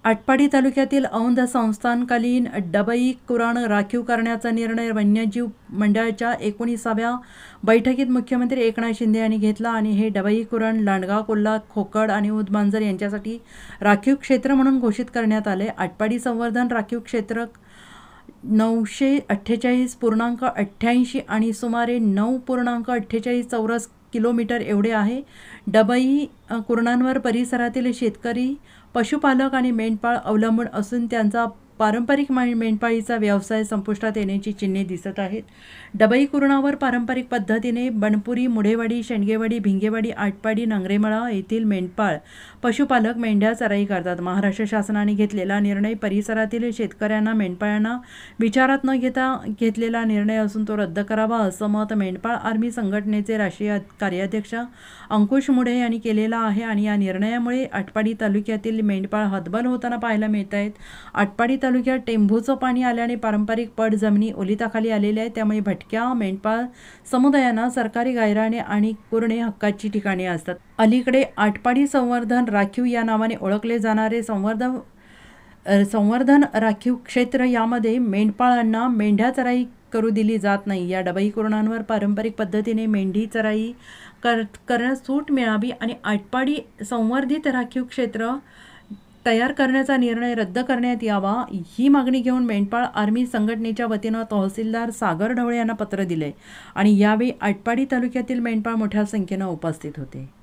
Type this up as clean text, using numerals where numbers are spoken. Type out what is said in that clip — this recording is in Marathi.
आटपाडी तालुक्यातील औंध संस्थानकालीन डबई कुरण राखीव करण्याचा निर्णय वन्यजीव मंडळाच्या 19व्या बैठकीत मुख्यमंत्री एकनाथ शिंदे यांनी घेतला आणि हे डबई कुरण लांडगा कोल्हा खोकड आणि उदमांजर यांच्यासाठी राखीव क्षेत्र म्हणून घोषित करण्यात आले। आटपाडी संवर्धन राखीव क्षेत्र 948.88 आणि सुमारे 9.48 चौरस किलोमीटर एवढे आहे। डबई कुरणांवर परिसरातील शेतकरी, पशुपालक आणि मेंढपाळ अवलंबून असून त्यांचा पारंपरिक मेंढपाळीचा व्यवसाय संपुष्टात येण्याची चिन्हे दिसत आहेत। डबई कुरणावर पारंपरिक पद्धतीने बनपुरी, मुढेवाडी, शेंडगेवाडी, भिंगेवाडी, आटपाडी, नांगरेमळा येथील मेंढपाळ पशुपालक मेंढ्या चराई करतात। महाराष्ट्र शासनाने घेतलेला निर्णय परिसरातील शेतकऱ्यांना, मेंढपाळांना विचारात न घेता घेतलेला निर्णय असून तो रद्द करावा असं मत मेंढपाळ आर्मी संघटनेचे राष्ट्रीय कार्याध्यक्ष अंकुश मुढे यांनी केलेला आहे आणि या निर्णयामुळे आटपाडी तालुक्यातील मेंढपाळ हतबल होताना पाहायला मिळत आहेत। आटपाडी तालुक्यात टेंभूचं पाणी आल्याने पारंपरिक पड जमिनी ओलिताखाली आलेल्या आहेत, त्यामुळे भटक्या मेंढपाळ समुदायांना सरकारी गायराने आणि कुरणे हक्काची ठिकाणे असतात। अलीकडे आटपाडी संवर्धन राखीव या नावाने ओळखले जाणारे संवर्धन राखीव क्षेत्र यामध्ये मेंढपाळांना मेंढ्या चराई करू दिली जात नाही। या डबई कुरणांवर पारंपरिक पद्धतीने मेंढी चराई करण्यास सूट मिळावी आणि आटपाडी संवर्धित राखीव क्षेत्र तयार करण्याचा निर्णय रद्द करण्यात यावा ही मागणी घेऊन मेंढपाळ आर्मी संघटनेच्या वतीनं तहसीलदार सागर ढवळे यांना पत्र दिले आणि यावेळी आटपाडी तालुक्यातील मेंढपाळ मोठ्या संख्येनं उपस्थित होते।